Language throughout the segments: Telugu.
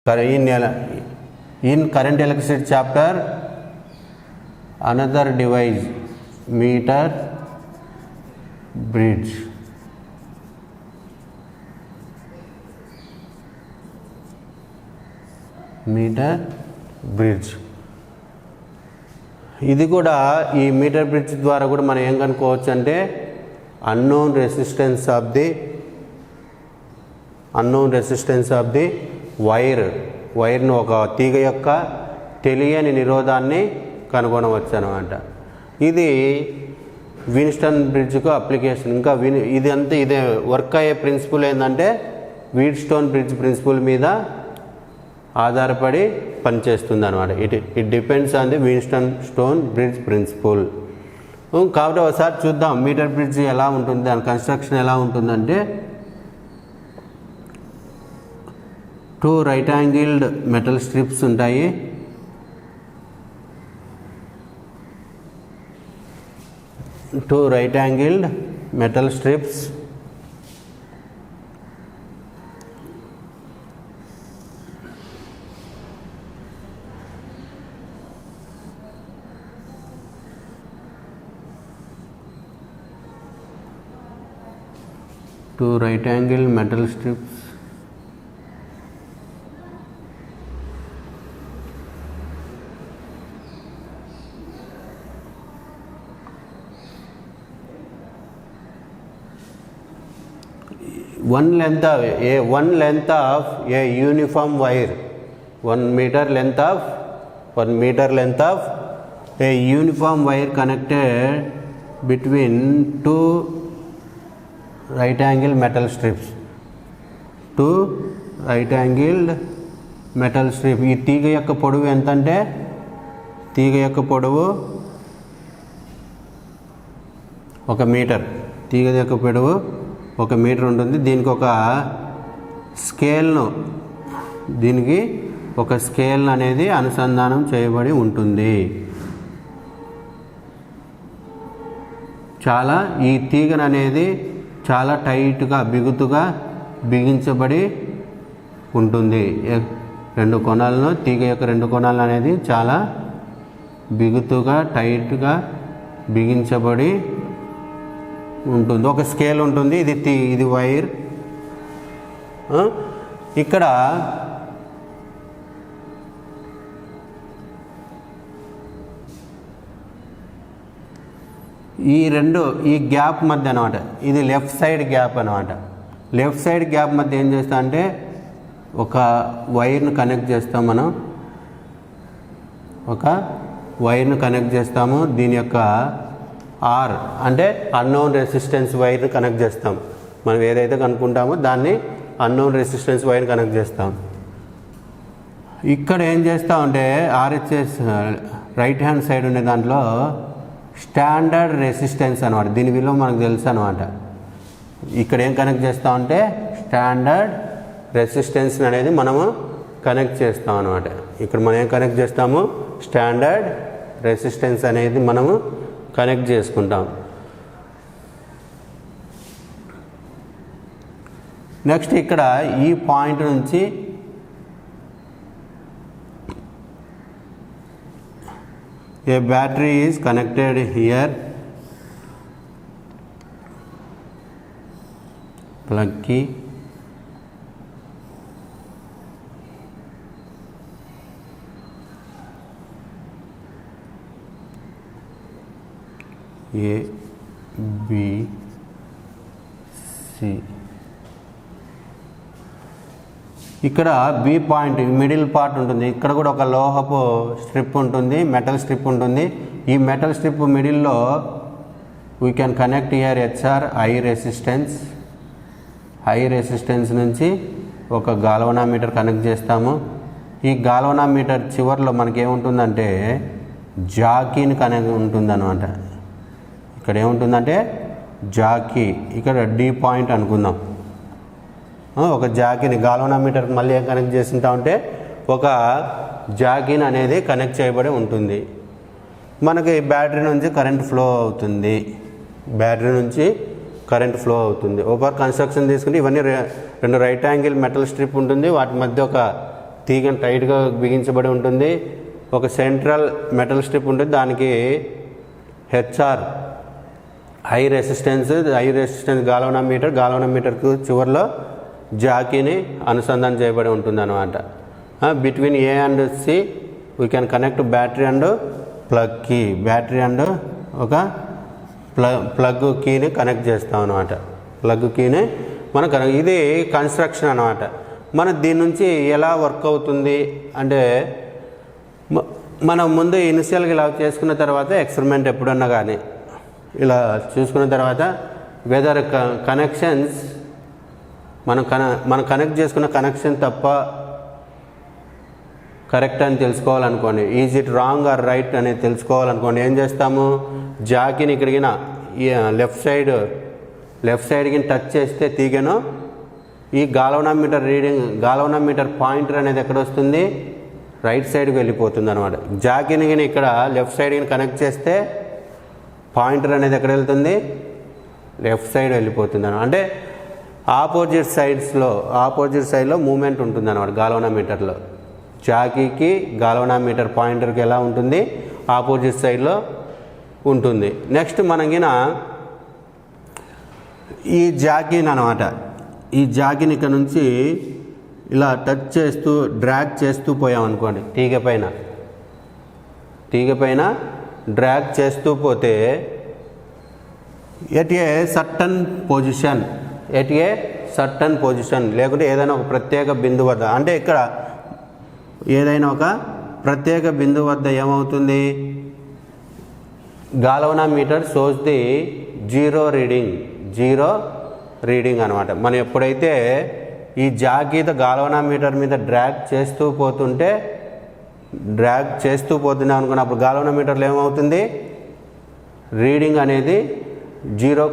In current electricity chapter, another device, meter bridge. Metre bridge. ఇది కూడా ఈ మీటర్ బ్రిడ్జ్ ద్వారా కూడా మనం ఏం కనుక్కోవచ్చు అంటే అన్నోన్ రెసిస్టెన్స్ ఆఫ్ ది వైర్ను ఒక తీగ యొక్క తెలియని నిరోధాన్ని కనుగొనవచ్చు అన్నమాట. ఇది వీన్స్టన్ బ్రిడ్జ్కు అప్లికేషన్. ఇంకా ఇదే వర్క్ అయ్యే ప్రిన్సిపల్ ఏంటంటే వీట్స్టోన్ బ్రిడ్జ్ ప్రిన్సిపల్ మీద ఆధారపడి పనిచేస్తుంది అనమాట. It depends on the Wheatstone bridge principle. కాబట్టి ఒకసారి చూద్దాం మీటర్ బ్రిడ్జ్ ఎలా ఉంటుంది, దాని కన్స్ట్రక్షన్ ఎలా ఉంటుందంటే 2 రైట్ యాంగిల్డ్ మెటల్ స్ట్రిప్స్ ఉంటాయి. Two right angle metal strips. One length of a uniform wire. 1 meter length of a uniform wire connected between 2 right angle metal strips. 2 right angled metal strip. ఈ తీగ యొక్క పొడవు ఎంత అంటే తీగ యొక్క పొడవు 1 మీటర్. తీగ యొక్క పొడవు 1 మీటర్ ఉంటుంది. దీనికి ఒక స్కేల్ అనేది అనుసంధానం చేయబడి ఉంటుంది. ఈ తీగను అనేది చాలా టైట్గా బిగించబడి ఉంటుంది. తీగ యొక్క 2 కొనాలను అనేది చాలా బిగుతుగా టైట్గా బిగించబడి ఉంటుంది. ఒక స్కేల్ ఉంటుంది. ఇది వైర్. ఇక్కడ ఈ గ్యాప్ మధ్య అనమాట, ఇది లెఫ్ట్ సైడ్ గ్యాప్ అనమాట. లెఫ్ట్ సైడ్ గ్యాప్ మధ్య ఏం చేస్తాం అంటే ఒక వైర్ను కనెక్ట్ చేస్తాం. కనెక్ట్ చేస్తాము. దీని యొక్క ఆర్ అంటే అన్నోన్ రెసిస్టెన్స్ వైర్ను కనెక్ట్ చేస్తాం. మనం ఏదైతే కనుక్కుంటామో దాన్ని అన్నోన్ రెసిస్టెన్స్ వైర్ని కనెక్ట్ చేస్తాం. ఇక్కడ ఏం చేస్తామంటే ఆర్హెచ్ఎస్ రైట్ హ్యాండ్ సైడ్ ఉండే దాంట్లో స్టాండర్డ్ రెసిస్టెన్స్ అనమాట. దీని విలువ మనకు తెలుసు అనమాట. ఇక్కడ ఏం కనెక్ట్ చేస్తామంటే స్టాండర్డ్ రెసిస్టెన్స్ అనేది మనము కనెక్ట్ చేస్తాం అనమాట. ఇక్కడ మనం ఏం కనెక్ట్ చేస్తాము, స్టాండర్డ్ రెసిస్టెన్స్ అనేది మనము కనెక్ట్ చేసుకుంటాం. నెక్స్ట్ ఇక్కడ ఈ పాయింట్ నుంచి a battery is connected here. Plug key. A, B, C. ఇక్కడ బి పాయింట్ మిడిల్ పార్ట్ ఉంటుంది. ఇక్కడ కూడా ఒక లోహపు స్ట్రిప్ ఉంటుంది, మెటల్ స్ట్రిప్ ఉంటుంది. ఈ మెటల్ స్ట్రిప్ మిడిల్లో we can connect here HR high resistance నుంచి ఒక గాల్వనామీటర్ కనెక్ట్ చేస్తాము. ఈ గాల్వనామీటర్ చివరిలో మనకేముంటుందంటే జాకీని కనెక్ట్ ఉంటుందన్నమాట. ఇక్కడ ఏముంటుందంటే జాకీ. ఇక్కడ డి పాయింట్ అనుకుందాం. ఒక జాకీని గాల్వనామీటర్ మళ్ళీ ఏం కనెక్ట్ చేస్తుంటామంటే ఒక జాకీన్ అనేది కనెక్ట్ చేయబడి ఉంటుంది. మనకి బ్యాటరీ నుంచి కరెంట్ ఫ్లో అవుతుంది. ఓవర్ కన్స్ట్రక్షన్ తీసుకుంటే ఇవన్నీ 2 రైట్ యాంగిల్ మెటల్ స్ట్రిప్ ఉంటుంది. వాటి మధ్య ఒక తీగ టైట్గా బిగించబడి ఉంటుంది. ఒక సెంట్రల్ మెటల్ స్ట్రిప్ ఉంటుంది, దానికి హెచ్ఆర్ హై రెసిస్టెన్స్ గాల్వనామీటర్కు చివరిలో జాకీని అనుసంధానం చేయబడి ఉంటుంది అనమాట. Between A and C we can connect battery and plug key. Battery and ఒక ప్లగ్ కీని కనెక్ట్ చేస్తాం అనమాట. ప్లగ్ కీని ఇది కన్స్ట్రక్షన్ అనమాట. మన దీని నుంచి ఎలా వర్క్ అవుతుంది అంటే మనం ముందు ఇనిషియల్గా ఇలా చేసుకున్న తర్వాత ఎక్స్పెరిమెంట్ ఎప్పుడన్నా కానీ ఇలా చూసుకున్న తర్వాత వెదర్ కనెక్షన్స్ మనం కనెక్ట్ చేసుకున్న కనెక్షన్ తప్ప కరెక్ట్ అని తెలుసుకోవాలనుకోండి, is it wrong or right అనేది తెలుసుకోవాలనుకోండి, ఏం చేస్తాము, జాకీని ఇక్కడికి లెఫ్ట్ సైడ్కి టచ్ చేస్తే తీగను ఈ గాల్వనామీటర్ పాయింటర్ అనేది ఎక్కడ వస్తుంది, రైట్ సైడ్కి వెళ్ళిపోతుంది అనమాట. జాకీని ఇక్కడ లెఫ్ట్ సైడ్కి కనెక్ట్ చేస్తే పాయింటర్ అనేది ఎక్కడ వెళ్తుంది, లెఫ్ట్ సైడ్ వెళ్ళిపోతుంది అనమాట. అంటే ఆపోజిట్ సైడ్లో మూమెంట్ ఉంటుంది అనమాట. గాల్వనామీటర్లో జాకీకి గాల్వనామీటర్ పాయింటర్కి ఎలా ఉంటుంది, ఆపోజిట్ సైడ్లో ఉంటుంది. నెక్స్ట్ మనకిన ఈ జాకీని అనమాట, ఈ జాకీని ఇక్కడ నుంచి ఇలా టచ్ చేస్తూ డ్రాగ్ చేస్తూ పోయామనుకోండి, తీగ పైన డ్రాగ్ చేస్తూ పోతే ఎట్ ఏ సర్టన్ పొజిషన్ లేకుంటే ఏదైనా ఒక ప్రత్యేక బిందువు వద్ద, అంటే ఇక్కడ ఏదైనా ఒక ప్రత్యేక బిందువు వద్ద ఏమవుతుంది, గాల్వనామీటర్ షోస్ ది జీరో రీడింగ్ అనమాట. మనం ఎప్పుడైతే ఈ జాకీతో గాల్వనామీటర్ మీద డ్రాగ్ చేస్తూ పోతున్నాం అనుకున్నప్పుడు గాల్వనామీటర్లో ఏమవుతుంది, రీడింగ్ అనేది జీరో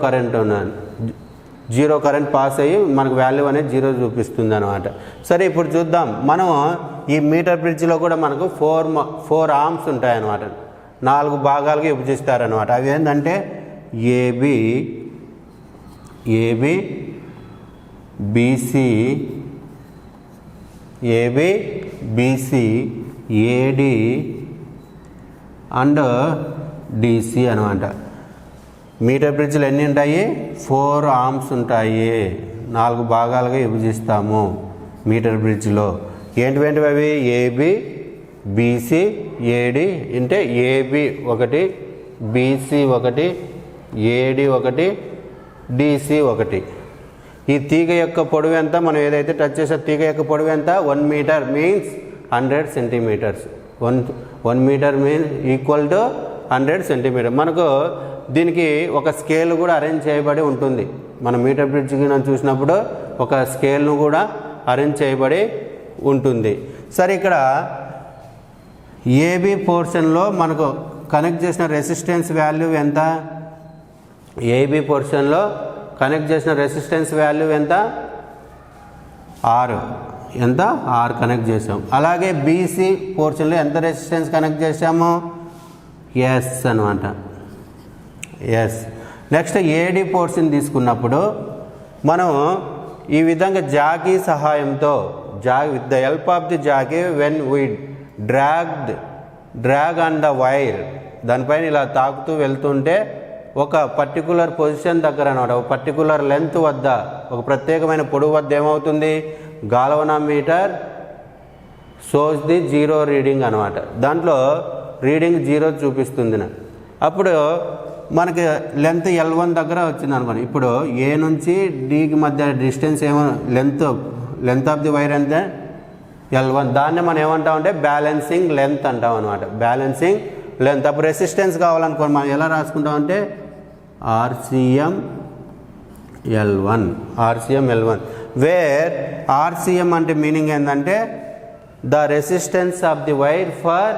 కరెంట్ పాస్ అయ్యి మనకు వాల్యూ అనేది జీరో చూపిస్తుంది అనమాట. సరే, ఇప్పుడు చూద్దాం. మనం ఈ మీటర్ బ్రిడ్జ్లో కూడా మనకు 4 ఆర్మ్స్ ఉంటాయన్నమాట. 4 భాగాలుగా విభజిస్తారనమాట. అవి ఏంటంటే AB, BC, AD and DC అనమాట. మీటర్ బ్రిడ్జ్లు ఎన్ని ఉంటాయి, 4 ఆర్మ్స్ ఉంటాయి. 4 భాగాలుగా విభజిస్తాము మీటర్ బ్రిడ్జ్లో. ఏంటివేంటివి అవి, ఏబి, బీసీ, ఏడి. అంటే ఏబి ఒకటి, బీసీ ఒకటి, ఏడి ఒకటి, డిసి ఒకటి. ఈ తీగ యొక్క పొడవు ఎంత, మనం ఏదైతే టచ్ చేసే తీగ యొక్క పొడవు ఎంత, 1 metre means 100 centimetres. 1 metre means equal to 100 centimetre. మనకు దీనికి ఒక స్కేల్ కూడా అరేంజ్ చేయబడి ఉంటుంది. మనం మీటర్ బ్రిడ్జ్కి చూసినప్పుడు ఒక స్కేల్ను కూడా అరేంజ్ చేయబడి ఉంటుంది. సరే, ఇక్కడ ఏబి పోర్షన్లో మనకు కనెక్ట్ చేసిన రెసిస్టెన్స్ వాల్యూ ఎంత, ఏబి పోర్షన్లో కనెక్ట్ చేసిన రెసిస్టెన్స్ వాల్యూ ఎంత, ఆర్ కనెక్ట్ చేసాం. అలాగే బీసీ పోర్షన్లో ఎంత రెసిస్టెన్స్ కనెక్ట్ చేసాము, ఎస్ అనమాట, ఎస్. నెక్స్ట్ ఏడి పోర్షన్ తీసుకున్నప్పుడు మనం ఈ విధంగా జాకీ సహాయంతో with the help of the jockey when we drag on the wire, దానిపైన ఇలా తాకుతూ వెళ్తుంటే ఒక పర్టికులర్ పొజిషన్ దగ్గర అనమాట, ఒక పర్టికులర్ లెంత్ వద్ద, ఒక ప్రత్యేకమైన పొడవు వద్ద ఏమవుతుంది, గాల్వనామీటర్ షోస్ ది జీరో రీడింగ్ అనమాట. దాంట్లో రీడింగ్ 0 చూపిస్తుంది. అప్పుడు మనకి లెంత్ L1 దగ్గర వచ్చింది అనుకోండి. ఇప్పుడు ఏ నుంచి డికి మధ్య distance length of the wire అంటే L1. దాన్ని మనం ఏమంటామంటే బ్యాలెన్సింగ్ లెంత్ అంటాం అనమాట, బ్యాలెన్సింగ్ లెంత్. అప్పుడు రెసిస్టెన్స్ కావాలనుకోండి, మనం ఎలా రాసుకుంటామంటే RCM L1, వేర్ RCM అంటే మీనింగ్ ఏంటంటే the resistance of the wire for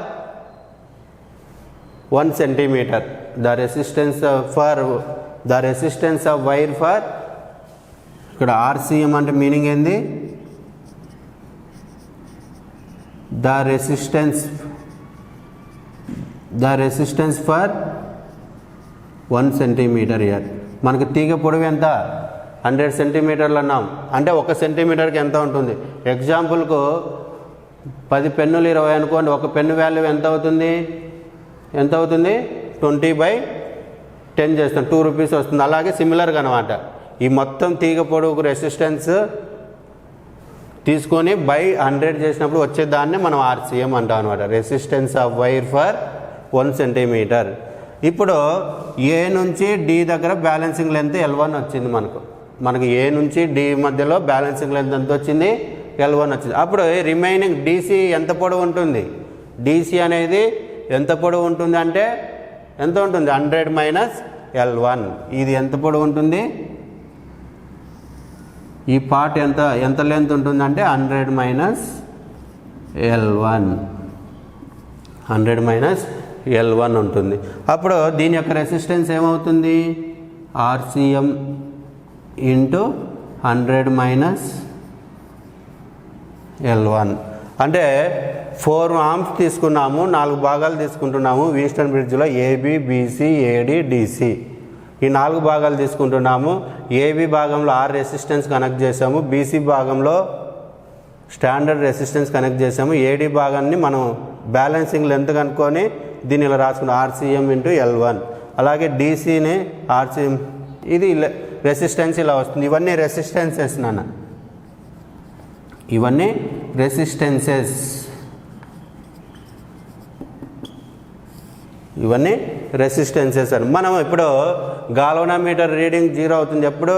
1 centimetre. The resistance of wire for, ఇక్కడ RCM అంటే మీనింగ్ ఏంది, ద రెసిస్టెన్స్ ఫర్ 1 సెంటీమీటర్ ఇయర్. మనకు తీగ పొడవు ఎంత, 100 సెంటీమీటర్లు అన్నాం. అంటే 1 సెంటీమీటర్కి ఎంత ఉంటుంది, ఎగ్జాంపుల్కు 10 పెన్నులు 20 అనుకోండి, ఒక పెన్ను వాల్యూ ఎంత అవుతుంది 20/10 చేస్తాం, 2 రూపీస్ వస్తుంది. అలాగే సిమిలర్గా అనమాట ఈ మొత్తం తీగ పొడవుకు రెసిస్టెన్స్ తీసుకొని బై 100 చేసినప్పుడు వచ్చేదాన్ని మనం RCM అంటాం అనమాట, resistance of wire for 1 centimetre. ఇప్పుడు ఏ నుంచి డి దగ్గర బ్యాలెన్సింగ్ లెంత్ L1 వచ్చింది. మనకు ఏ నుంచి డి మధ్యలో బ్యాలెన్సింగ్ లెంత్ ఎంత వచ్చింది, L1 వచ్చింది. అప్పుడు రిమైనింగ్ DC ఎంత పొడవు ఉంటుంది, DC అనేది ఎంత పొడవు ఉంటుంది అంటే ఎంత ఉంటుంది, 100 - L1. ఇది ఎంత పొడవు ఉంటుంది, ఈ పార్ట్ ఎంత లెంత్ ఉంటుందంటే 100 - L1, 100 - L1 ఉంటుంది. అప్పుడు దీని యొక్క రెసిస్టెన్స్ ఏమవుతుంది, RCM × 100 - L1. అంటే 4 ఆంప్స్ తీసుకున్నాము, 4 భాగాలు తీసుకుంటున్నాము వీస్టన్ బ్రిడ్జ్లో, AB, BC, AD, DC. ఈ 4 భాగాలు తీసుకుంటున్నాము. AB భాగంలో R రెసిస్టెన్స్ కనెక్ట్ చేసాము, BC భాగంలో స్టాండర్డ్ రెసిస్టెన్స్ కనెక్ట్ చేసాము, AD భాగాన్ని మనం బ్యాలెన్సింగ్ లెంత్ కనుక్కొని దీన్ని ఇలా రాసుకున్నాం, RCM × L1. అలాగే DCని RCM, ఇది రెసిస్టెన్స్ ఇలా వస్తుంది. ఇవన్నీ రెసిస్టెన్సెస్ నాన్న, ఇవన్నీ రెసిస్టెన్సెస్, ఇవన్నీ రెసిస్టెన్సెస్ అని. మనం ఇప్పుడు గాల్వనామీటర్ రీడింగ్ 0 అవుతుంది ఎప్పుడు,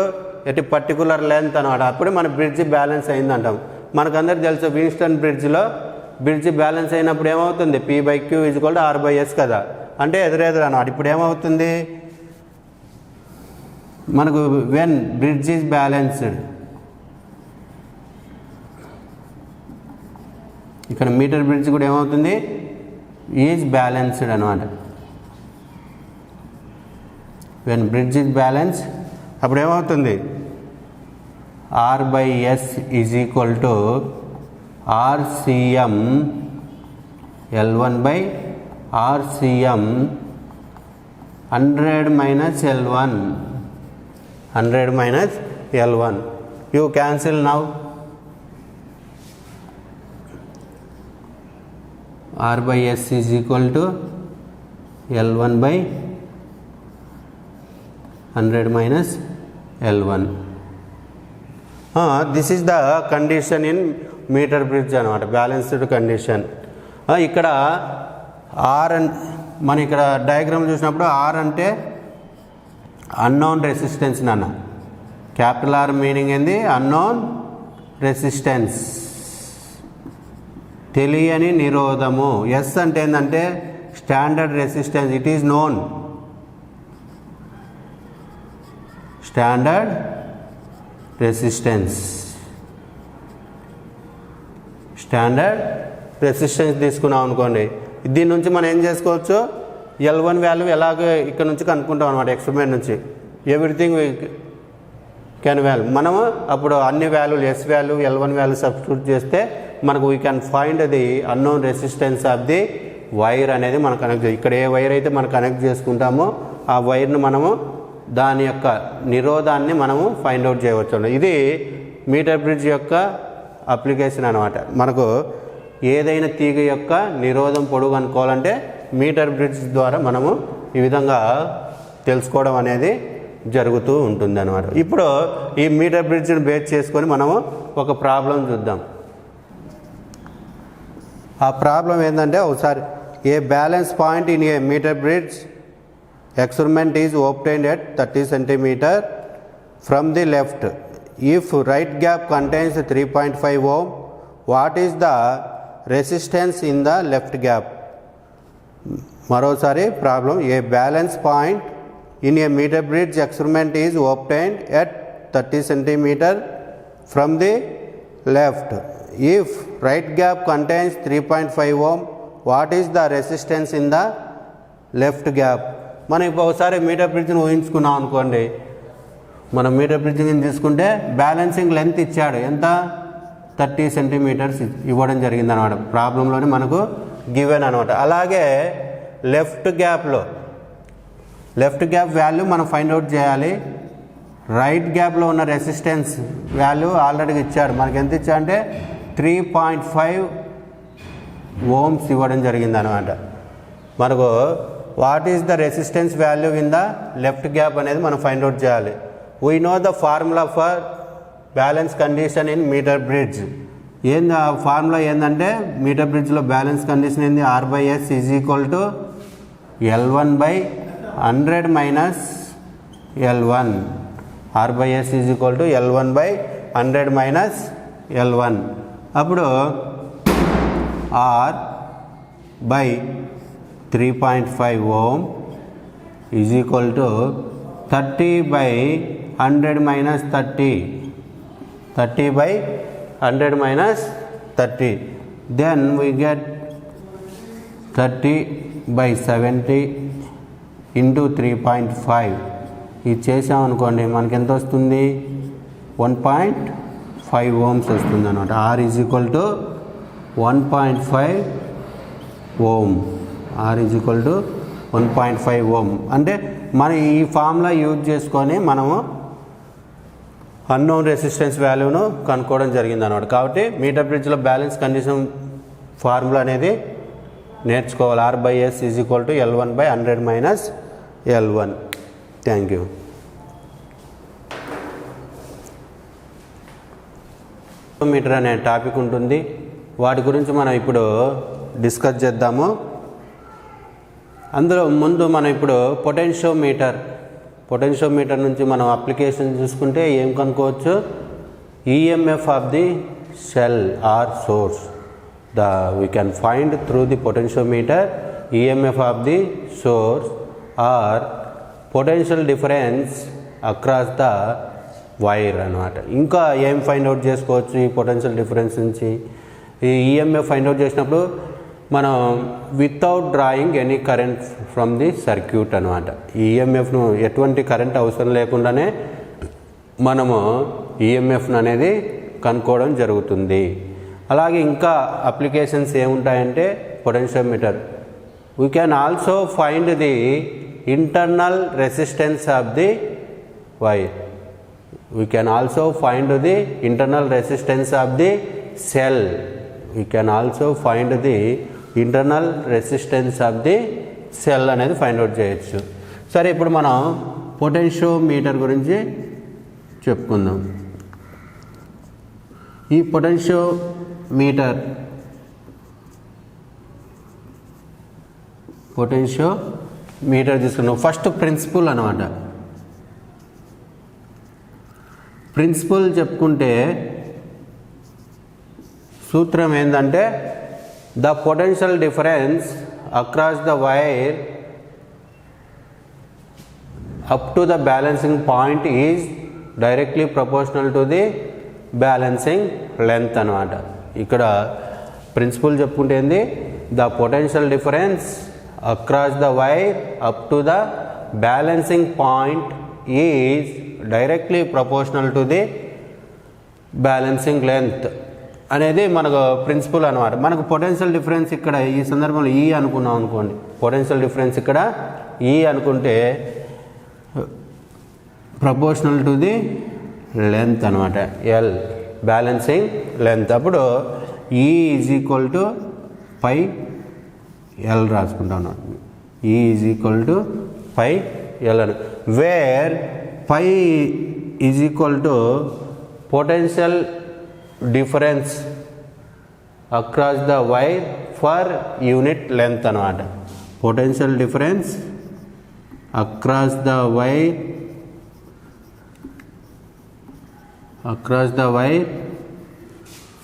ఎట్టి పర్టికులర్ లెంత్ అనమాట, అప్పుడు మన బ్రిడ్జ్ బ్యాలెన్స్ అయిందంటాం. మనకందరికి తెలుసు వీస్టన్ బ్రిడ్జ్లో బ్రిడ్జ్ బ్యాలెన్స్ అయినప్పుడు ఏమవుతుంది, P/Q = R/S కదా, అంటే ఎదురెదురు అన్నమాట. ఇప్పుడు ఏమవుతుంది మనకు, వెన్ బ్రిడ్జ్ ఈజ్ బ్యాలెన్స్డ్, ఇక్కడ మీటర్ బ్రిడ్జ్ కూడా ఏమవుతుంది, ఈజ్ బ్యాలెన్స్డ్ అనమాట. వెన్ బ్రిడ్జ్ ఈజ్ బ్యాలెన్స్ అప్పుడు ఏమవుతుంది, R/S = RCM L1/RCM 100 - L1, 100 - L1. You cancel now. R/S = L1/100 - L1. This is the condition in metre bridge అనమాట, బ్యాలెన్స్డ్ కండిషన్. ఇక్కడ ఆర్ మన ఇక్కడ డయాగ్రామ్ చూసినప్పుడు R అంటే అన్నోన్ రెసిస్టెన్స్ నాన్న, క్యాపిటల్ R మీనింగ్ ఏంది, అన్నోన్ రెసిస్టెన్స్, తెలియని నిరోధము. S అంటే ఏంటంటే standard resistance, it is known, standard resistance, standard resistance తీసుకున్నాం అనుకోండి. దీని నుంచి మనం ఏం చేసుకోవచ్చు, L1 వాల్యూ ఎలాగో ఇక్కడ నుంచి కనుక్కుంటాం అనమాట, ఎక్స్పెరిమెంట్ నుంచి. ఎవ్రీథింగ్ కెన్ వాల్యూ మనము అప్పుడు అన్ని వాల్యూలు S value L1 value substitute చేస్తే మనకు we can find the unknown resistance of the wire అనేది మనం కనెక్ట్ చేయాలి. ఇక్కడ ఏ వైర్ అయితే మనం కనెక్ట్ చేసుకుంటామో ఆ వైర్ను మనము దాని యొక్క నిరోధాన్ని మనము ఫైండ్ అవుట్ చేయవచ్చు. ఇది మీటర్ బ్రిడ్జ్ యొక్క అప్లికేషన్ అనమాట. మనకు ఏదైనా తీగ యొక్క నిరోధం పొడుగు అనుకోవాలంటే మీటర్ బ్రిడ్జ్ ద్వారా మనము ఈ విధంగా తెలుసుకోవడం అనేది జరుగుతూ ఉంటుంది అనమాట. ఇప్పుడు ఈ మీటర్ బ్రిడ్జ్ని బేస్ చేసుకొని మనము ఒక ప్రాబ్లం చూద్దాం. ఆ ప్రాబ్లం ఏంటంటే, ఒకసారి a balance point in a metre bridge experiment is obtained at 30 cm from the left. If right gap contains 3.5 ohm, what is the resistance in the left gap? మరోసారి problem, a balance point in a metre bridge experiment is obtained at 30 cm from the left. If right gap contains 3.5 ohm, what is the resistance in the left gap? మనం ఇప్పుడు ఒకసారి మీటర్ బ్రిడ్జ్ని ఊహించుకున్నాం అనుకోండి. మనం మీటర్ బ్రిడ్జ్ని తీసుకుంటే బ్యాలెన్సింగ్ లెంత్ ఇచ్చాడు, ఎంత 30 సెంటీమీటర్స్ ఇవ్వడం జరిగింది అనమాట. ప్రాబ్లంలోనే మనకు గివెన్ అనమాట. అలాగే లెఫ్ట్ గ్యాప్ వాల్యూ మనం ఫైండ్ అవుట్ చేయాలి. రైట్ గ్యాప్లో ఉన్న రెసిస్టెన్స్ వాల్యూ ఆల్రెడీ ఇచ్చాడు. మనకి ఎంత ఇచ్చా అంటే 3.5 ఓమ్స్ ఇవ్వడం జరిగింది అనమాట. మనకు what is the resistance value in the left gap అనేది మనం ఫైండ్ అవుట్ చేయాలి. We know the formula for balance condition in metre bridge. ఏంది ఆ ఫార్ములా ఏంటంటే మీటర్ బ్రిడ్జ్లో బ్యాలెన్స్ కండిషన్ ఏంది, R/S is equal to L1/100 minus L1. R/S is equal to L1/100 minus L1. అప్పుడు R/3.5 ohm is equal to 30/100 minus 30. 30/100 minus 30. Then we get 30/70 into 3.5. ఇది చేసామనుకోండి మనకి ఎంత వస్తుంది, 1.5 ohms వస్తుంది అనమాట. R is equal to 1.5 ohm. R is equal to 1.5 ohm. అంటే మనం ఈ ఫార్ములా యూజ్ చేసుకొని మనము అన్నోన్ రెసిస్టెన్స్ వాల్యూను కనుక్కోవడం జరిగింది అనమాట. కాబట్టి మీటర్ బ్రిడ్జ్లో బ్యాలెన్స్ కండిషన్ ఫార్ములా అనేది నేర్చుకోవాలి. R/S is equal to L1/100 minus L1. Thank you. Metre అనే టాపిక్ ఉంటుంది, వాటి గురించి మనం ఇప్పుడు డిస్కస్ చేద్దాము. అందులో ముందు మనం ఇప్పుడు పొటెన్షియోమీటర్ నుంచి మనం అప్లికేషన్ చూసుకుంటే ఏం కనుక్కోవచ్చు, EMF of the cell or source. We can find through the potentiometer EMF of the source or potential difference across the wire అనమాట. ఇంకా ఏం ఫైండ్ అవుట్ చేసుకోవచ్చు ఈ పొటెన్షియల్ డిఫరెన్స్ నుంచి, ఈ ఈఎంఎఫ్ ఫైండ్ అవుట్ చేసినప్పుడు మనం without drawing any current from the circuit అనమాట. ఈ ఈఎంఎఫ్ను ఎటువంటి కరెంట్ అవసరం లేకుండానే మనము ఈఎంఎఫ్ను అనేది కనుక్కోవడం జరుగుతుంది. అలాగే ఇంకా అప్లికేషన్స్ ఏముంటాయంటే potentiometer, we can also find the internal resistance of the wire. We can also find the internal resistance of the cell. We can also find the internal resistance of the cell అనేది ఫైండ్ అవుట్ చేయొచ్చు. సరే, ఇప్పుడు మనం పొటెన్షియోమీటర్ గురించి చెప్పుకుందాం. ఈ పొటెన్షియోమీటర్ తీసుకున్నాం. ఫస్ట్ ప్రిన్సిపల్ అనమాట. ప్రిన్సిపల్ చెప్పుకుంటే సూత్రం ఏంటంటే the potential difference across the wire up to the balancing point is directly proportional to the balancing length అనమాట. ఇక్కడ ప్రిన్సిపల్ చెప్పుకుంటే ఏంది, the potential difference across the wire up to the balancing point is directly proportional to the balancing length అనేది మనకు ప్రిన్సిపల్ అనమాట. మనకు పొటెన్షియల్ డిఫరెన్స్ ఇక్కడ ఈ సందర్భంలో ఈ అనుకున్నాం అనుకోండి, పొటెన్షియల్ డిఫరెన్స్ ఇక్కడ ఈ అనుకుంటే ప్రపోర్షనల్ టు ది లెంత్ అనమాట, ఎల్ బ్యాలెన్సింగ్ లెంత్. అప్పుడు E is equal to phi L రాసుకుంటాను. E is equal to phi L అని, where phi is equal to potential difference across the wire per unit length అనమాట. Potential difference across the wire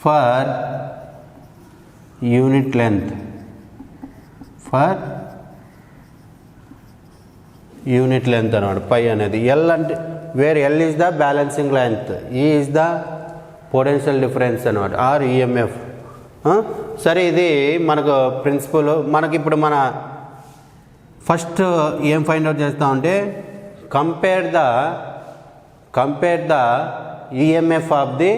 per unit length అనమాట. పై అనేది ఎల్ అంటే where L is the balancing length, E is the potential difference అనమాట, ఆర్ ఈఎంఎఫ్. సరే, ఇది మనకు ప్రిన్సిపల్. మనకి ఇప్పుడు మన ఫస్ట్ ఏం ఫైండ్ అవుట్ చేస్తామంటే compare the EMF of the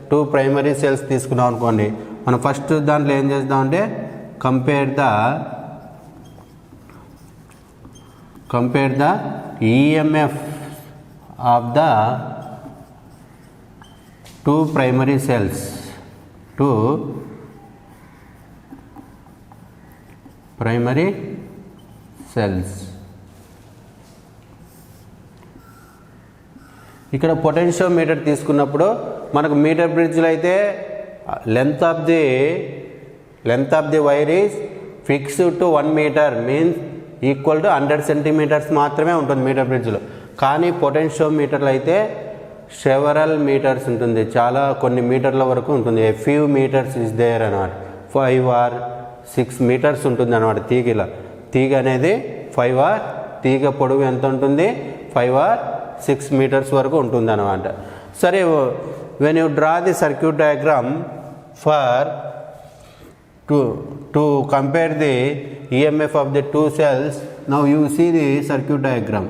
two primary cells తీసుకున్నాం అనుకోండి. మనం ఫస్ట్ దాంట్లో ఏం చేస్తామంటే compare the EMF of the two primary cells primary cells. ఇక్కడ పొటెన్షియోమీటర్ తీసుకున్నప్పుడు మనకు మీటర్ బ్రిడ్జ్లో అయితే length of the wire is fixed to 1 metre means equal to 100 centimetres మాత్రమే ఉంటుంది మీటర్ బ్రిడ్జ్లో. కానీ పొటెన్షియోమీటర్లో అయితే సెవరల్ మీటర్స్ ఉంటుంది, చాలా కొన్ని మీటర్ల వరకు ఉంటుంది. A few metres is there అన్నమాట. 5 or 6 మీటర్స్ ఉంటుంది అన్నమాట తీగ అనేది 5 or తీగ పొడవు ఎంత ఉంటుంది, 5 or 6 మీటర్స్ వరకు ఉంటుంది అన్నమాట. సరే, when you draw the circuit diagram for to compare the EMF of the two cells, now you see the circuit diagram.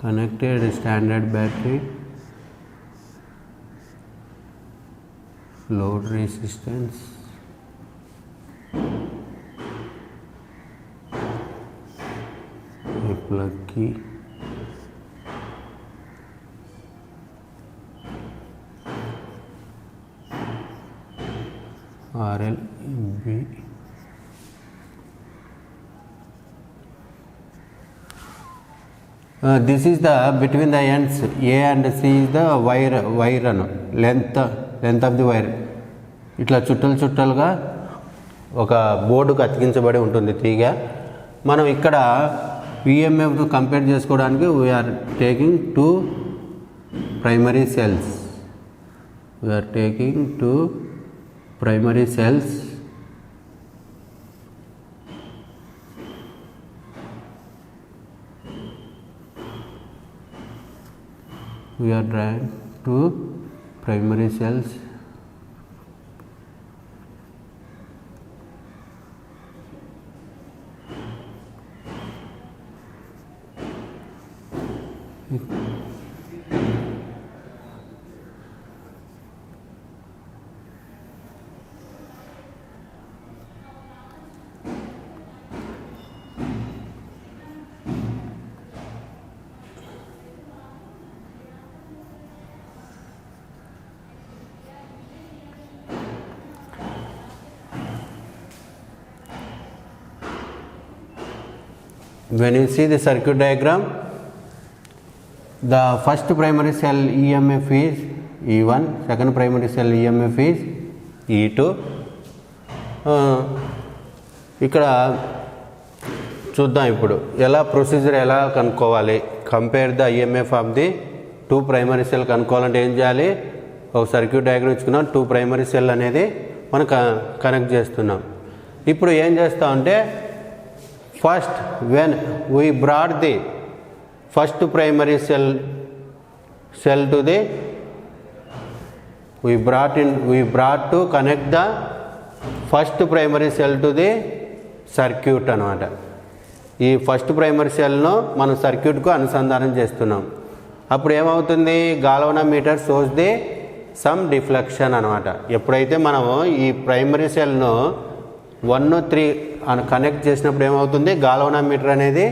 Connected standard battery, load resistance, a plug key, RL B. This is the between the ends A and C is the wire length of the wire. ఇట్లా చుట్టలుగా ఒక బోర్డుకు అతికించబడి ఉంటుంది తీగ. మనం ఇక్కడ ఈఎంఎఫ్ కంపేర్ చేసుకోవడానికి we are taking 2 primary cells. We are drawing 2 primary cells. When you see the circuit diagram, the first primary cell EMF is E1, second primary cell EMF is E2. ఇక్కడ చూద్దాం ఇప్పుడు ప్రొసీజర్ ఎలా కనుక్కోవాలి. Compare the EMF of the 2 primary cell కనుక్కోవాలంటే ఏం చేయాలి, ఒక సర్క్యూట్ డయాగ్రామ్ ఇచ్చుకున్నాం, 2 ప్రైమరీ సెల్ అనేది మనం కనెక్ట్ చేస్తున్నాం. ఇప్పుడు ఏం చేస్తామంటే first when we brought the first primary cell to the we brought to connect the first primary cell to the circuit అన్నమాట. ఈ ఫస్ట్ ప్రైమరీ సెల్ను మనం సర్క్యూట్కు అనుసంధానం చేస్తున్నాం. అప్పుడు ఏమవుతుంది, galvanometer shows the some deflection అనమాట. ఎప్పుడైతే మనము ఈ ప్రైమరీ సెల్ను 1, 3 కనెక్ట్ చేసినప్పుడు ఏమవుతుంది, గాల్వనోమీటర్ అనేది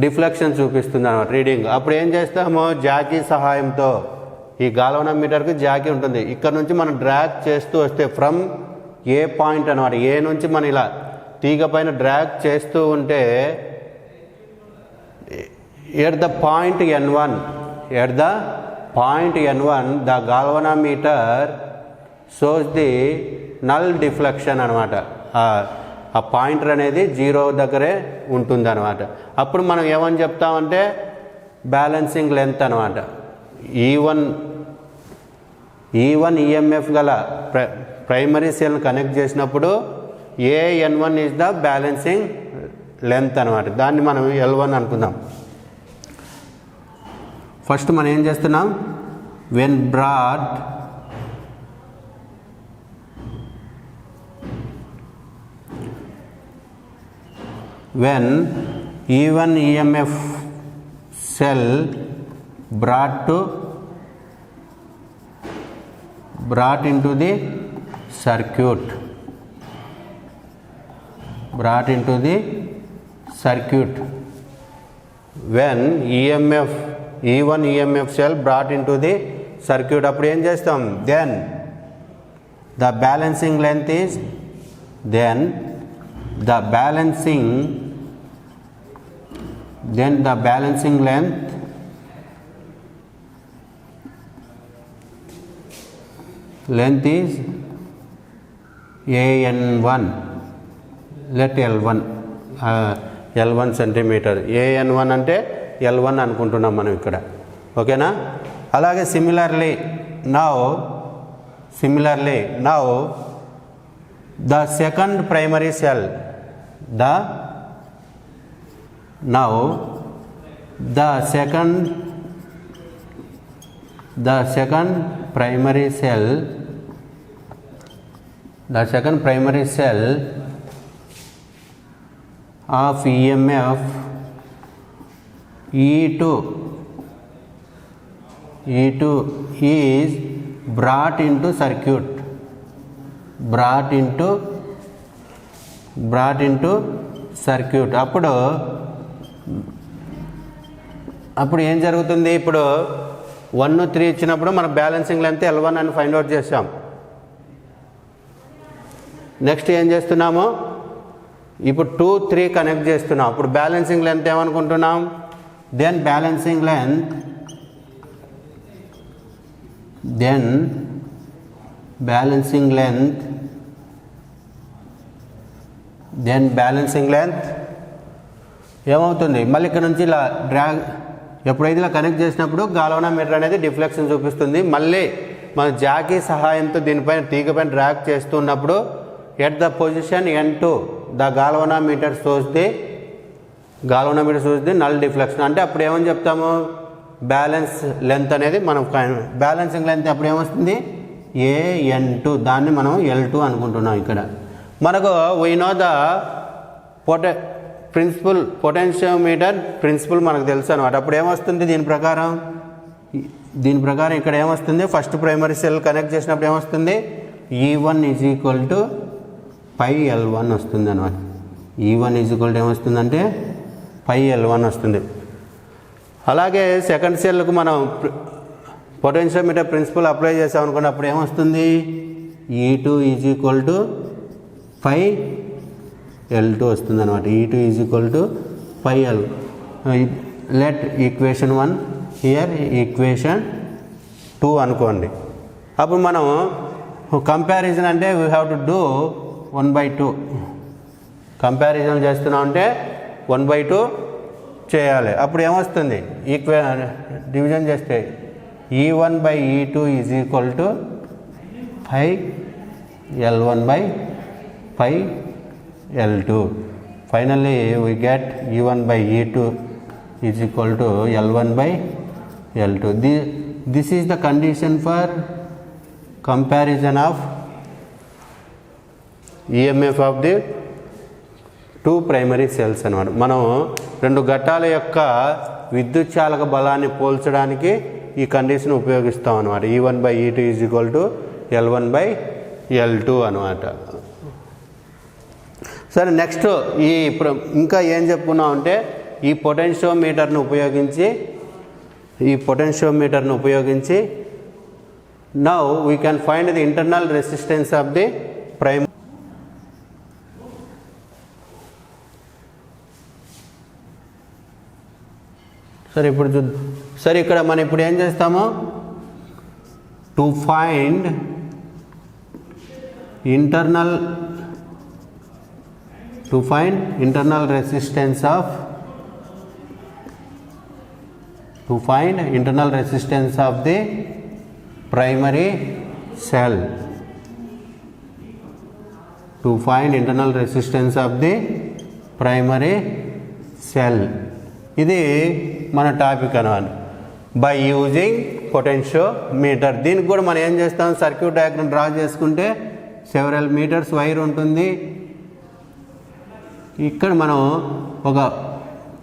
డిఫ్లెక్షన్ చూపిస్తుంది అనమాట, రీడింగ్. అప్పుడు ఏం చేస్తాము, జాకీ సహాయంతో, ఈ గాల్వనోమీటర్కి జాకీ ఉంటుంది, ఇక్కడ నుంచి మనం డ్రాగ్ చేస్తూ వస్తే ఫ్రమ్ ఏ పాయింట్ అనమాట, ఏ నుంచి మనం ఇలా తీగ పైన డ్రాగ్ చేస్తూ ఉంటే at the point N1 the galvanometer shows the null deflection అనమాట. ఆ పాయింటర్ అనేది 0 దగ్గరే ఉంటుంది అనమాట. అప్పుడు మనం ఏమని చెప్తామంటే బ్యాలెన్సింగ్ లెంత్ అనమాట. E1 ఈఎంఎఫ్ గల ప్రైమరీ సెల్ని కనెక్ట్ చేసినప్పుడు N1 is the balancing length అనమాట. దాన్ని మనం L1 అనుకుందాం. ఫస్ట్ మనం ఏం చేస్తున్నాం, when broad E1 EMF cell brought into the circuit, when E1 EMF cell brought into the circuit, అప్పుడు ఏం చేస్తాం, then the balancing length is AN1, let L1 L1 సెంటీమీటర్, AN1 అంటే L1 అనుకుంటున్నాం మనం ఇక్కడ, ఓకేనా. అలాగే similarly now the second primary cell of EMF E2 is brought into circuit, అప్పుడు ఏం జరుగుతుంది, ఇప్పుడు 1 3 ఇచ్చినప్పుడు మనం బ్యాలెన్సింగ్ లెంత్ L1 అని ఫైండ్ అవుట్ చేసాం. నెక్స్ట్ ఏం చేస్తున్నాము, ఇప్పుడు 2 3 కనెక్ట్ చేస్తున్నాం, అప్పుడు బ్యాలెన్సింగ్ లెంత్ ఏమనుకుంటున్నాం, దెన్ బ్యాలెన్సింగ్ లెంత్ ఏమవుతుంది, మళ్ళీ ఇక్కడ నుంచి ఇలా డ్రాగ్, ఎప్పుడైతే ఇలా కనెక్ట్ చేసినప్పుడు గాల్వనోమీటర్ అనేది డిఫ్లెక్షన్ చూపిస్తుంది. మళ్ళీ మన జాకీ సహాయంతో దీనిపైన తీగపైన డ్రాగ్ చేస్తున్నప్పుడు at the position N2 the galvanometer shows the null deflection. అంటే అప్పుడు ఏమని చెప్తాము, బ్యాలెన్స్ లెంత్ అనేది మనం బ్యాలెన్సింగ్ లెంత్ అప్పుడు ఏమొస్తుంది, AN2, దాన్ని మనం L2 అనుకుంటున్నాం. ఇక్కడ మనకు we know the potentiometer principle మనకు తెలుసు అనమాట. అప్పుడు ఏమొస్తుంది, దీని ప్రకారం ఇక్కడ ఏమొస్తుంది, ఫస్ట్ ప్రైమరీ సెల్ కనెక్ట్ చేసినప్పుడు ఏమొస్తుంది, E1 is equal to pi L1 వస్తుంది అనమాట. E1 ఈజ్ ఈక్వల్ టు ఏమొస్తుందంటే పై L1 వస్తుంది. అలాగే సెకండ్ సెల్కు మనం పొటెన్షియోమీటర్ ప్రిన్సిపల్ అప్లై చేసాం అనుకోండి, అప్పుడు ఏమొస్తుంది, E2 is equal to pi L2 వస్తుంది అనమాట. E2 is equal to pi L. Let equation 1 here, equation 2 అనుకోండి. అప్పుడు మనం కంపారిజన్ అంటే we have to do 1/2. Comparison చేస్తున్నాం అంటే 1/2 చేయాలి. అప్పుడు ఏమొస్తుంది, డివిజన్ చేస్తే E1 by E2 is equal to pi L1 by pi L2. Finally we get E1 by E2 is equal to L1 by L2. This is the condition for comparison of EMF of the two primary cells అన్నమాట. మనం రెండు ఘట్టాల యొక్క విద్యుత్ చాలక బలాన్ని పోల్చడానికి ఈ కండిషన్ ఉపయోగిస్తాం అన్నమాట. E1 by E2 is equal to L1 by L2 అన్నమాట. సరే, నెక్స్ట్ ఇప్పుడు ఇంకా ఏం చెప్పుకున్నాం అంటే ఈ పొటెన్షియోమీటర్ను ఉపయోగించి now we can find the internal resistance of the primary. సరే, ఇక్కడ మనం ఇప్పుడు ఏం చేస్తాము, to find internal resistance of the primary cell. ఇది మన టాపిక్ అన్నమాట. By using potentiometer. దీనికి కూడా మనం ఏం చేస్తాం, సర్క్యూట్ డయాగ్రమ్ డ్రా చేసుకుంటే సెవరల్ మీటర్స్ వైర్ ఉంటుంది. ఇక్కడ మనం ఒక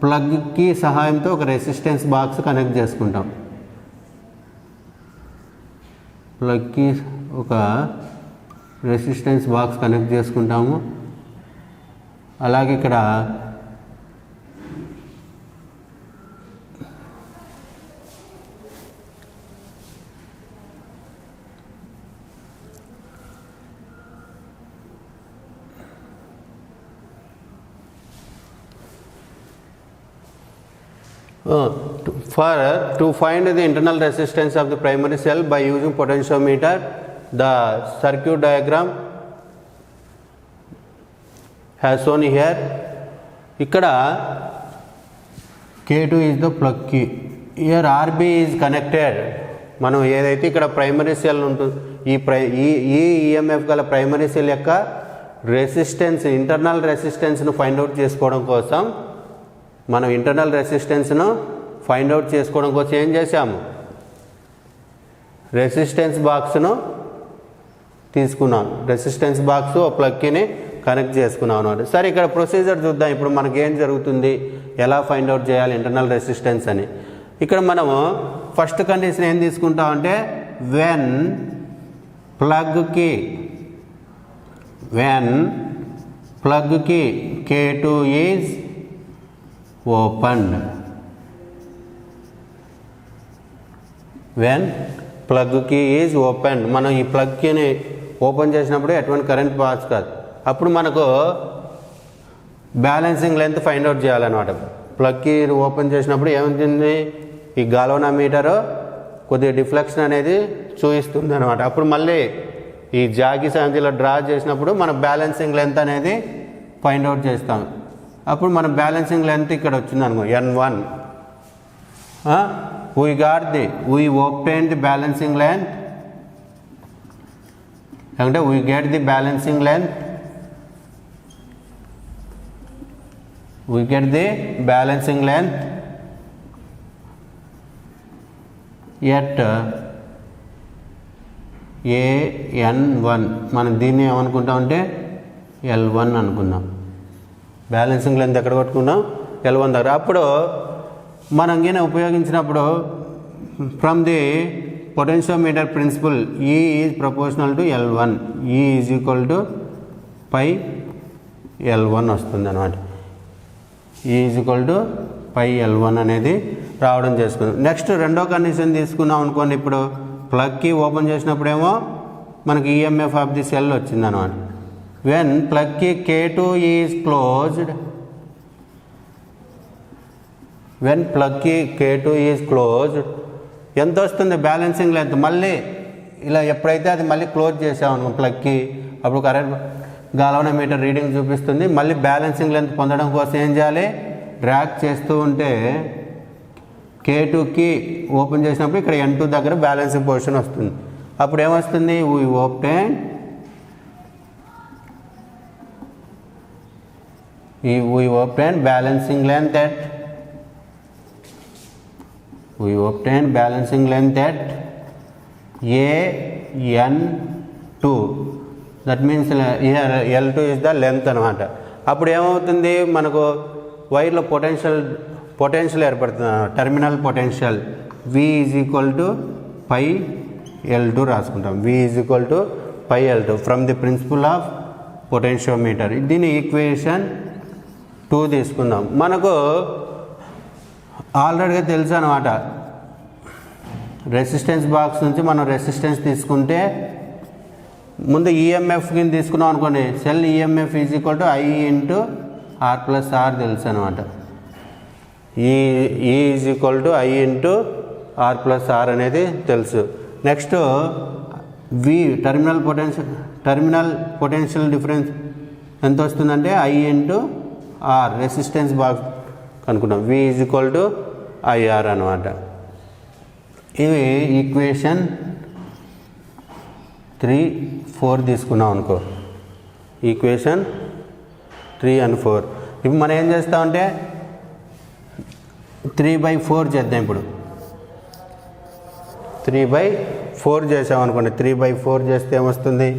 ప్లగ్కి సహాయంతో ఒక రెసిస్టెన్స్ బాక్స్ కనెక్ట్ చేసుకుంటాం. ప్లగ్కి ఒక రెసిస్టెన్స్ బాక్స్ కనెక్ట్ చేసుకుంటాము. అలాగే ఇక్కడ to find the internal resistance of the primary cell by using potentiometer, the circuit diagram has shown here. ఇక్కడ K2 is the plug key. Here RB is connected. మనం ఏదైతే ఇక్కడ ప్రైమరీ సెల్ ఉంటుంది, ఈ ఈఎంఎఫ్ గల ప్రైమరీ సెల్ యొక్క రెసిస్టెన్స్, ఇంటర్నల్ రెసిస్టెన్స్ను ఫైండ్ అవుట్ చేసుకోవడం కోసం, మనం ఇంటర్నల్ రెసిస్టెన్స్ను ఫైండ్ అవుట్ చేసుకోవడం కోసం ఏం చేసాము, రెసిస్టెన్స్ బాక్స్ను తీసుకున్నాం. రెసిస్టెన్స్ బాక్స్ ప్లగ్కిని కనెక్ట్ చేసుకున్నాం అన్నమాట. సరే, ఇక్కడ ప్రొసీజర్ చూద్దాం. ఇప్పుడు మనకి ఏం జరుగుతుంది, ఎలా ఫైండ్ అవుట్ చేయాలి ఇంటర్నల్ రెసిస్టెన్స్ అని. ఇక్కడ మనము ఫస్ట్ కండిషన్ ఏం తీసుకుంటామంటే, వెన్ ప్లగ్కి K2 is opened. When plug key is open, మనం ఈ ప్లగ్ కీని ఓపెన్ చేసినప్పుడు ఎటువంటి కరెంట్ పాస్ కాదు. అప్పుడు మనకు బ్యాలెన్సింగ్ లెంత్ ఫైండ్ అవుట్ చేయాలన్నమాట. ప్లగ్ కీ ఓపెన్ చేసినప్పుడు ఏమవుతుంది, ఈ గాల్వనోమీటర్ కొద్దిగా డిఫ్లెక్షన్ అనేది చూపిస్తుంది అనమాట. అప్పుడు మళ్ళీ ఈ జాగి సాంతిలో డ్రా చేసినప్పుడు మన బ్యాలెన్సింగ్ లెంత్ అనేది ఫైండ్ అవుట్ చేస్తాం. అప్పుడు మన బ్యాలెన్సింగ్ లెంత్ ఇక్కడ వచ్చింది అనుకో, N1. we obtained the balancing length, అంటే we get the balancing length, at AN1. మనం దీన్ని ఏమనుకుంటామంటే L1 అనుకుందాం. బ్యాలెన్సింగ్ లెంత్ ఎక్కడ కొట్టుకున్నాం, L1 దగ్గర. అప్పుడు మనం గిన ఉపయోగించినప్పుడు from the potentiometer principle, E is proportional to L1, E is equal to pi L1 వస్తుంది అనమాట. E is equal to pi L1 అనేది రావడం చేసుకుందాం. నెక్స్ట్ రెండో కండిషన్ తీసుకున్నాం అనుకోండి. ఇప్పుడు ప్లగ్కి ఓపెన్ చేసినప్పుడేమో మనకి ఈఎంఎఫ్ ఆఫ్ ది సెల్ వచ్చింది అనమాట. వెన్ ప్లగ్కి K2 ఈజ్ క్లోజ్డ్, వెన్ ప్లగ్కి K2 ఈజ్ క్లోజ్డ్ ఎంత వస్తుంది బ్యాలెన్సింగ్ లెంత్. మళ్ళీ ఇలా ఎప్పుడైతే అది మళ్ళీ క్లోజ్ చేసామనుకో ప్లగ్కి, అప్పుడు కరెంట్ గాల్వనోమీటర్ రీడింగ్ చూపిస్తుంది. మళ్ళీ బ్యాలెన్సింగ్ లెంత్ పొందడం కోసం ఏం చేయాలి, డ్రాగ్ చేస్తూ ఉంటే K2కి ఓపెన్ చేసినప్పుడు ఇక్కడ N2 దగ్గర బ్యాలెన్సింగ్ పొజిషన్ వస్తుంది. అప్పుడు ఏమొస్తుంది, we obtain balancing length at AN2. That means here L2 is the length అనమాట. అప్పుడు ఏమవుతుంది, మనకు వైర్లో పొటెన్షియల్ ఏర్పడుతుంది, terminal potential. V is equal to pi L2 రాసుకుంటాం. V is equal to pi L2 from the principle of potentiometer. దీని ఈక్వేషన్ 2 తీసుకుందాం. మనకు ఆల్రెడీగా తెలుసు అనమాట, రెసిస్టెన్స్ బాక్స్ నుంచి మనం రెసిస్టెన్స్ తీసుకుంటే ముందు ఈఎంఎఫ్ కింద తీసుకున్నాం అనుకోండి, cell EMF is equal to I into R plus R తెలుసు అనమాట. E is equal to I into R plus R అనేది తెలుసు. Next V terminal potential difference ఎంత వస్తుందంటే I into R, resistance box కనుక్కుంటాం. V is equal to IR అనమాట. ఇవి ఈక్వేషన్ 3, 4 తీసుకున్నాం అనుకో, ఈక్వేషన్ 3 and 4. ఇప్పుడు మనం ఏం చేస్తామంటే 3/4 చేద్దాం. ఇప్పుడు 3/4 చేసామనుకోండి, 3/4 చేస్తే ఏమొస్తుంది,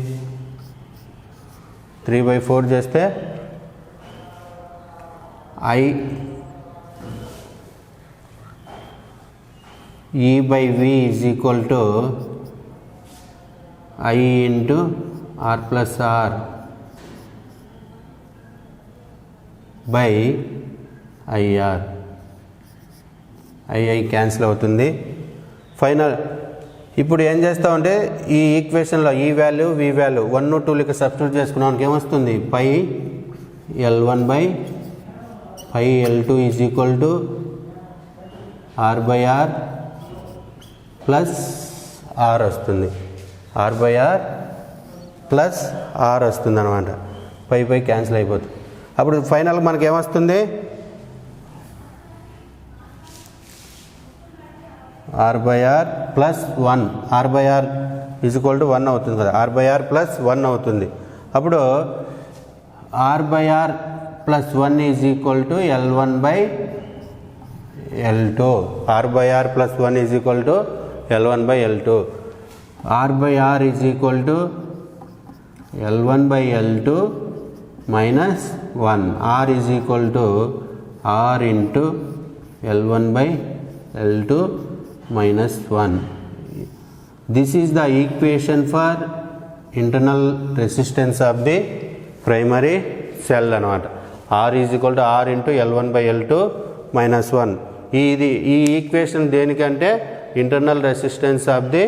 3/4 చేస్తే E by V is equal to I into R plus R by IR. I cancel అవుతుంది. ఫైనల్ ఇప్పుడు ఏం చేస్తామంటే ఈ ఈక్వేషన్లో ఈ వాల్యూ వి వాల్యూ 1 2 లెక్క సబ్స్టిట్యూట్ చేసుకున్నానికి ఏమొస్తుంది pi L1 by pi L2 is equal to R by R plus R వస్తుంది. R by R plus R వస్తుంది అనమాట. పై క్యాన్సిల్ అయిపోతుంది. అప్పుడు ఫైనల్ మనకి ఏమొస్తుంది R by R plus 1. R by R is equal to 1 అవుతుంది కదా. R బై R ప్లస్ 1 అవుతుంది. అప్పుడు R by R plus 1 is equal to L1 by L2. R by R plus 1 is equal to L1 by L2. R by R is equal to L1 by L2 minus 1. R is equal to R into L1 by L2 minus 1. This is the equation for internal resistance of the primary cell అనమాట. R is equal to R into L1 by L2 minus 1. ఈ ఈక్వేషన్ దేనికంటే ఇంటర్నల్ రెసిస్టెన్స్ ఆఫ్ ది